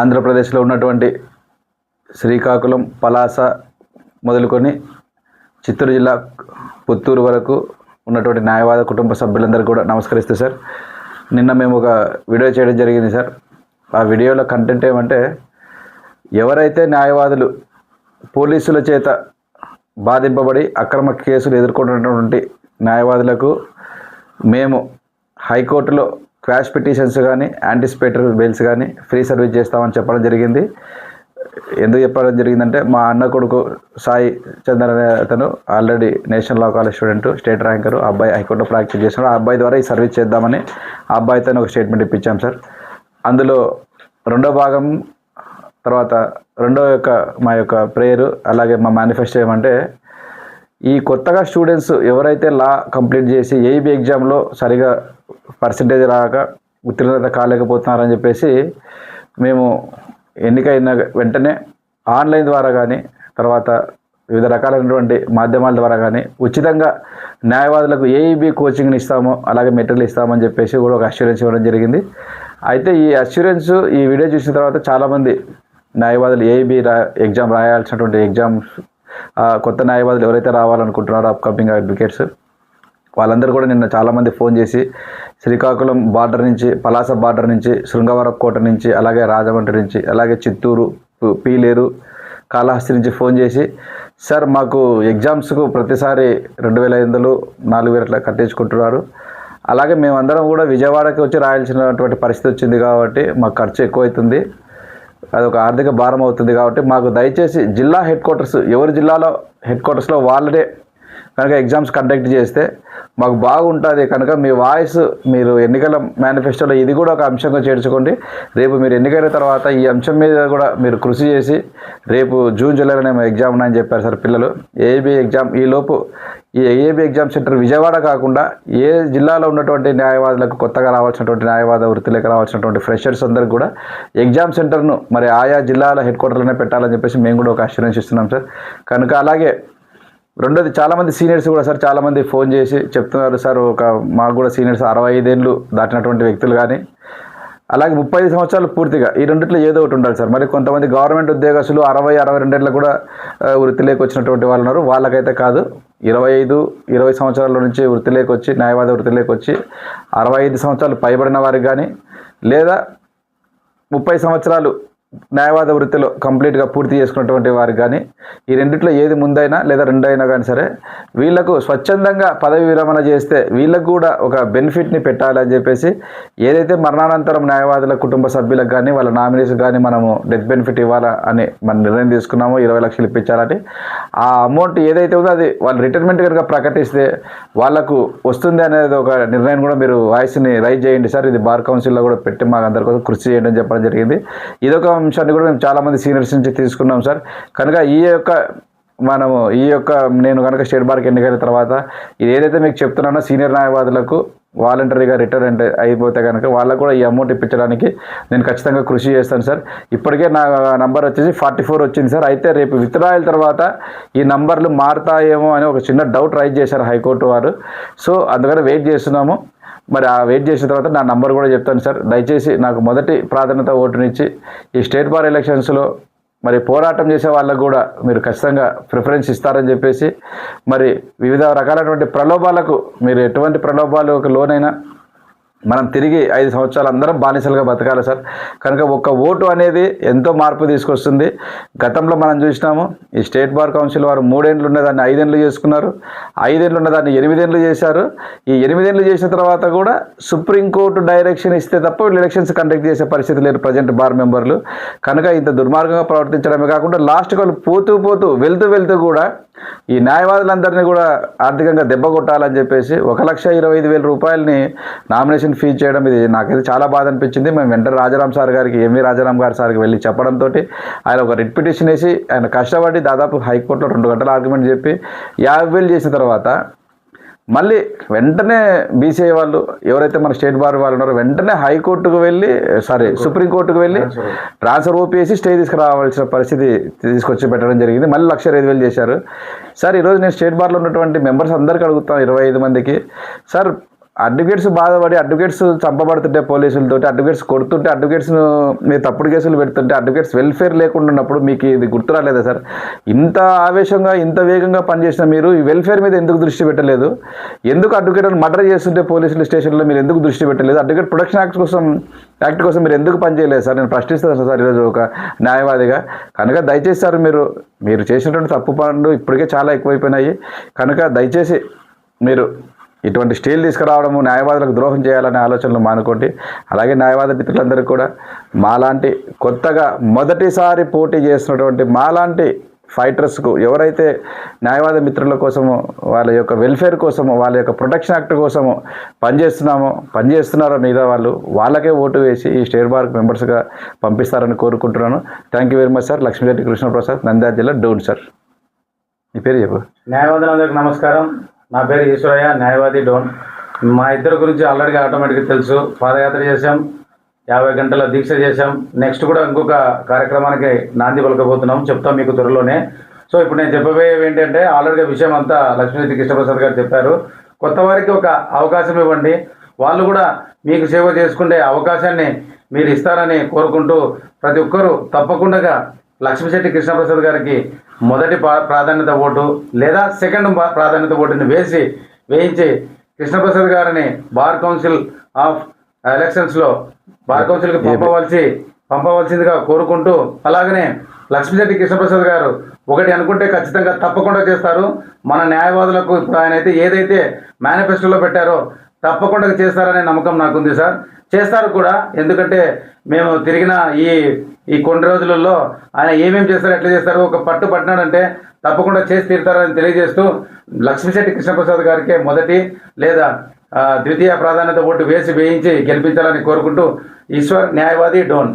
ఆంధ్రప్రదేశ్లో ఉన్నటువంటి శ్రీకాకుళం, పలాస మొదలుకొని చిత్తూరు జిల్లా పుత్తూరు వరకు ఉన్నటువంటి న్యాయవాద కుటుంబ సభ్యులందరూ కూడా నమస్కరిస్తూ సార్, నిన్న మేము ఒక వీడియో చేయడం జరిగింది సార్. ఆ వీడియోలో కంటెంట్ ఏమంటే, ఎవరైతే న్యాయవాదులు పోలీసుల చేత బాధింపబడి అక్రమ కేసులు ఎదుర్కొంటున్నటువంటి న్యాయవాదులకు మేము హైకోర్టులో క్వాష్ పిటిషన్స్ కానీ యాంటిసిపేటరీ బెయిల్స్ కానీ ఫ్రీ సర్వీస్ చేస్తామని చెప్పడం జరిగింది. ఎందుకు చెప్పడం జరిగిందంటే, మా అన్న కొడుకు సాయి చందర్ అనే అతను already national law college student, state ranker. ఆ అబ్బాయి హైకోర్టులో ప్రాక్టీస్ చేస్తున్నాడు. ఆ అబ్బాయి ద్వారా ఈ సర్వీస్ చేద్దామని ఆ అబ్బాయితో ఒక స్టేట్మెంట్ ఇప్పించాం సార్. అందులో రెండో భాగం తర్వాత మా యొక్క ప్రేయరు, అలాగే మా మేనిఫెస్టో ఏమంటే, ఈ కొత్తగా స్టూడెంట్స్ ఎవరైతే లా కంప్లీట్ చేసి ఏఈబీ ఎగ్జామ్లో సరిగా పర్సంటేజ్ రాక ఉత్తీర్ణత కాలేకపోతున్నారని చెప్పేసి మేము ఎన్నికైన వెంటనే ఆన్లైన్ ద్వారా కానీ తర్వాత వివిధ రకాలైనటువంటి మాధ్యమాల ద్వారా కానీ ఉచితంగా న్యాయవాదులకు ఏఈబీ కోచింగ్ని ఇస్తాము, అలాగే మెటీరియల్ ఇస్తామని చెప్పేసి కూడా ఒక అష్యూరెన్స్ ఇవ్వడం జరిగింది. అయితే ఈ అష్యూరెన్స్ ఈ వీడియో చూసిన తర్వాత చాలామంది న్యాయవాదులు ఏఈబీ ఎగ్జామ్ రాయాల్సినటువంటి ఎగ్జామ్స్ కొత్త న్యాయవాదులు ఎవరైతే రావాలనుకుంటున్నారో అప్కమింగ్ అడ్వకేట్స్ వాళ్ళందరూ కూడా నిన్న చాలామంది ఫోన్ చేసి శ్రీకాకుళం బార్డర్ నుంచి, పలాస బార్డర్ నుంచి, శృంగవరం కోట నుంచి, అలాగే రాజమండ్రి నుంచి, అలాగే చిత్తూరు, పీలేరు, కాళహస్తి నుంచి ఫోన్ చేసి, సార్ మాకు ఎగ్జామ్స్కు ప్రతిసారి 2500, 4000 అట్లా కట్టించుకుంటున్నారు. అలాగే మేమందరం కూడా విజయవాడకి వచ్చి రాయాల్సినటువంటి పరిస్థితి వచ్చింది కాబట్టి మాకు ఖర్చు ఎక్కువ అవుతుంది, అదొక ఆర్థిక భారం అవుతుంది. కాబట్టి మాకు దయచేసి జిల్లా హెడ్ క్వార్టర్స్, ఎవరి జిల్లాలో హెడ్ క్వార్టర్స్లో వాళ్ళనే కనుక ఎగ్జామ్స్ కండక్ట్ చేస్తే మాకు బాగుంటుంది. కనుక మీ వాయిస్ మీరు ఎన్నికల మేనిఫెస్టోలో ఇది కూడా ఒక అంశంగా చేర్చుకోండి. రేపు మీరు ఎన్నికైన తర్వాత ఈ అంశం మీద కూడా మీరు కృషి చేసి రేపు జూన్ జూలైలోనే ఎగ్జామ్ ఉన్నాయని చెప్పారు సార్ పిల్లలు. ఏఈబీ ఎగ్జామ్ ఈలోపు ఈ ఏఈబీ ఎగ్జామ్ సెంటర్ విజయవాడ కాకుండా ఏ జిల్లాలో ఉన్నటువంటి న్యాయవాదులకు, కొత్తగా రావాల్సినటువంటి న్యాయవాద వృత్తిలోకి రావాల్సినటువంటి ఫ్రెషర్స్ అందరికి కూడా ఎగ్జామ్ సెంటర్ను మరి ఆయా జిల్లాల హెడ్ క్వార్టర్లోనే పెట్టాలని చెప్పేసి మేము కూడా ఒక అష్యూరెన్స్ ఇస్తున్నాం సార్. కనుక అలాగే రెండోది, చాలామంది సీనియర్స్ కూడా సార్ చాలామంది ఫోన్ చేసి చెప్తున్నారు, సార్ మాకు కూడా సీనియర్స్ 65 ఏళ్ళు దాటినటువంటి వ్యక్తులు కానీ, అలాగే 35 సంవత్సరాలు పూర్తిగా ఈ రెండిట్లో ఏదో ఒకటి ఉండాలి సార్. మరి కొంతమంది గవర్నమెంట్ ఉద్యోగస్తులు 60-62 ఏళ్ళకు కూడా వృత్తిలోకి వచ్చినటువంటి వాళ్ళు ఉన్నారు. వాళ్ళకైతే కాదు, 25-20 సంవత్సరాల నుంచి వృత్తిలోకి వచ్చి, న్యాయవాద వృత్తిలోకి వచ్చి 65 సంవత్సరాలు పైబడిన వారికి కానీ, లేదా 30 సంవత్సరాలు న్యాయవాద వృత్తిలో కంప్లీట్గా పూర్తి చేసుకున్నటువంటి వారికి కానీ, ఈ రెండిట్లో ఏది ముందైనా లేదా రెండైనా కానీ సరే వీళ్లకు స్వచ్ఛందంగా పదవి విరమణ చేస్తే వీళ్ళకు కూడా ఒక బెనిఫిట్ని పెట్టాలని చెప్పేసి, ఏదైతే మరణానంతరం న్యాయవాదుల కుటుంబ సభ్యులకు కానీ వాళ్ళ నామినీస్ కానీ మనము డెత్ బెనిఫిట్ ఇవ్వాలా అని మనం నిర్ణయం తీసుకున్నామో, 20 లక్షలు ఇప్పించాలని, ఆ అమౌంట్ ఏదైతే ఉందో అది వాళ్ళు రిటైర్మెంట్ కనుక ప్రకటిస్తే వాళ్లకు వస్తుంది అనేది ఒక నిర్ణయం కూడా మీరు వాయిస్ని రైజ్ చేయండి సార్. ఇది బార్ కౌన్సిల్లో కూడా పెట్టి మాకు అందరి కోసం కృషి చేయండి అని చెప్పడం జరిగింది. ఇదొక అంశాన్ని కూడా మేము చాలామంది సీనియర్స్ నుంచి తీసుకున్నాం సార్. కనుక నేను కనుక స్టేట్ బార్కి ఎన్నికైన తర్వాత ఇది ఏదైతే మీకు చెప్తున్నానో సీనియర్ న్యాయవాదులకు వాలంటరీగా రిటైర్ అయిపోతే కనుక వాళ్ళకు కూడా ఈ అమౌంట్ ఇప్పించడానికి నేను ఖచ్చితంగా కృషి చేస్తాను సార్. ఇప్పటికే నా నంబర్ వచ్చేసి 44 వచ్చింది సార్. అయితే రేపు విత్డ్రాయల్ తర్వాత ఈ నంబర్లు మారుతాయేమో అని ఒక చిన్న డౌట్ రైజ్ చేశారు హైకోర్టు వారు. సో అందుకని వెయిట్ చేస్తున్నాము. మరి ఆ వెయిట్ చేసిన తర్వాత నా నంబర్ కూడా చెప్తాను సార్. దయచేసి నాకు మొదటి ప్రాధాన్యత ఓటునిచ్చి ఈ స్టేట్ బార్ ఎలక్షన్స్లో మరి పోరాటం చేసే వాళ్ళకు కూడా మీరు ఖచ్చితంగా ప్రిఫరెన్స్ ఇస్తారని చెప్పేసి, మరి వివిధ రకాలైనటువంటి ప్రలోభాలకు మీరు ఎటువంటి ప్రలోభాలకు లోనైనా మనం తిరిగి 5 సంవత్సరాలు అందరం బానిసలుగా బతకాలి సార్. కనుక ఒక్క ఓటు అనేది ఎంతో మార్పు తీసుకొస్తుంది. గతంలో మనం చూసినాము, ఈ స్టేట్ బార్ కౌన్సిల్ వారు 3 ఏళ్ళు ఉన్నదాన్ని 5 ఏళ్ళు చేసుకున్నారు, 5 ఏళ్ళు ఉన్నదాన్ని 8 ఏళ్ళు చేశారు. ఈ 8 ఏళ్ళు చేసిన తర్వాత కూడా సుప్రీంకోర్టు డైరెక్షన్ ఇస్తే తప్ప వీళ్ళు ఎలక్షన్స్ కండక్ట్ చేసే పరిస్థితి లేరు ప్రజెంట్ బార్ మెంబర్లు. కనుక ఇంత దుర్మార్గంగా ప్రవర్తించడమే కాకుండా లాస్ట్కి వాళ్ళు పోతూ వెళ్తూ కూడా ఈ న్యాయవాదులందరినీ కూడా ఆర్థికంగా దెబ్బ కొట్టాలని చెప్పేసి 1,25,000 రూపాయలని నామినేషన్ ఫీ చేయడం, ఇది నాకైతే చాలా బాధ అనిపించింది. మేము వెంటనే రాజారాం సార్ గారికి, ఎంవి రాజారాం గారి సార్కి వెళ్ళి చెప్పడంతో ఆయన ఒక రిట్ పిటిషన్ వేసి ఆయన కష్టపడి దాదాపు హైకోర్టులో 2 గంటల ఆర్గ్యుమెంట్ చెప్పి 50,000 చేసిన తర్వాత మళ్ళీ వెంటనే బీసీఐ వాళ్ళు ఎవరైతే మన స్టేట్ బార్ వాళ్ళు ఉన్నారో వెంటనే హైకోర్టుకు వెళ్ళి సుప్రీంకోర్టుకు వెళ్ళి ట్రాన్స్ఫర్ ఓపీసి స్టే తీసుకురావాల్సిన పరిస్థితి తీసుకొచ్చి పెట్టడం జరిగింది. మళ్ళీ 1,05,000 చేశారు సార్. ఈరోజు నేను స్టేట్ బార్లో ఉన్నటువంటి మెంబర్స్ అందరికీ అడుగుతాను, 25 మందికి, సార్ అడ్వకేట్స్ బాధపడి అడ్వకేట్స్ చంపబడుతుంటే పోలీసులతోటి అడ్వకేట్స్ కొడుతుంటే అడ్వకేట్స్ను మీరు తప్పుడు కేసులు పెడుతుంటే అడ్వకేట్స్ వెల్ఫేర్ లేకుండా ఉన్నప్పుడు మీకు ఇది గుర్తు రాలేదా సార్? ఇంత ఆవేశంగా ఇంత వేగంగా పనిచేసిన మీరు ఈ వెల్ఫేర్ మీద ఎందుకు దృష్టి పెట్టలేదు? ఎందుకు అడ్వకేట్లను మర్డర్ చేస్తుంటే పోలీసుల స్టేషన్లో మీరు ఎందుకు దృష్టి పెట్టలేదు? అడ్వకేట్ ప్రొటెక్షన్ యాక్ట్ కోసం మీరు ఎందుకు పనిచేయలేదు సార్? నేను ప్రశ్నిస్తాను సార్ ఈరోజు ఒక న్యాయవాదిగా. కనుక దయచేసి సార్ మీరు చేసినటువంటి తప్పు పనులు ఇప్పటికే చాలా ఎక్కువైపోయినాయి. కనుక దయచేసి మీరు ఇటువంటి స్టేలు తీసుకురావడము, న్యాయవాదులకు ద్రోహం చేయాలనే ఆలోచనలు మానుకోండి. అలాగే న్యాయవాద మిత్రులందరికీ కూడా మాలాంటి కొత్తగా మొదటిసారి పోటీ చేస్తున్నటువంటి మాలాంటి ఫైటర్స్కు, ఎవరైతే న్యాయవాద మిత్రుల కోసము, వాళ్ళ యొక్క వెల్ఫేర్ కోసము, వాళ్ళ యొక్క ప్రొటెక్షన్ యాక్ట్ కోసము పనిచేస్తున్నారో మీద వాళ్ళకే ఓటు వేసి ఈ స్టేట్ బార్ మెంబర్స్గా పంపిస్తారని కోరుకుంటున్నాను. Thank you very much sir. Lakshmi Reddy Krishnaprasad, Nandyal జిల్లా, డోన్ సార్. మీ పేరు చెప్పు. న్యాయవాదులందరికీ నమస్కారం. నా పేరు ఈశ్వరయ్య, న్యాయవాది, డోన్. మా ఇద్దరు గురించి ఆల్రెడీ ఆటోమేటిక్గా తెలుసు. పాదయాత్ర చేసాం, 50 గంటల దీక్ష చేసాం. నెక్స్ట్ కూడా ఇంకొక కార్యక్రమానికి నాంది పలకబోతున్నాం, చెప్తాం మీకు త్వరలోనే. సో ఇప్పుడు నేను చెప్పబోయేవి ఏంటంటే, ఆల్రెడీగా విషయం అంతా లక్ష్మీరెడ్డి కృష్ణప్రసాద్ గారు చెప్పారు. కొత్త వారికి ఒక అవకాశం ఇవ్వండి, వాళ్ళు కూడా మీకు సేవ చేసుకునే అవకాశాన్ని మీరు ఇస్తారని కోరుకుంటూ, ప్రతి ఒక్కరూ తప్పకుండా లక్ష్మీశెట్టి కృష్ణప్రసాద్ గారికి మొదటి ప్రాధాన్యత ఓటు లేదా సెకండ్ ప్రాధాన్యత ఓటుని వేయించి కృష్ణప్రసాద్ గారిని బార్ కౌన్సిల్ ఆఫ్ ఎలక్షన్స్లో బార్ కౌన్సిల్కి పంపవలసిందిగా కోరుకుంటూ, అలాగనే లక్ష్మీశెట్టి కృష్ణప్రసాద్ గారు ఒకటి అనుకుంటే ఖచ్చితంగా తప్పకుండా చేస్తారు. మన న్యాయవాదులకు ఇప్పుడు ఆయన ఏదైతే మేనిఫెస్టోలో పెట్టారో తప్పకుండా చేస్తారనే నమ్మకం నాకుంది సార్. చేస్తారు కూడా, ఎందుకంటే మేము తిరిగిన ఈ కొన్ని రోజులలో ఆయన ఏమేమి చేస్తారు, ఎట్లా చేస్తారు, ఒక పట్టు పట్టినాడంటే తప్పకుండా చేసి తీరుతారని తెలియజేస్తూ, లక్ష్మీశెట్టి కృష్ణప్రసాద్ గారికి మొదటి లేదా ద్వితీయ ప్రాధాన్యత ఓటు వేయించి గెలిపించాలని కోరుకుంటూ, ఈశ్వర్, న్యాయవాది, డోన్.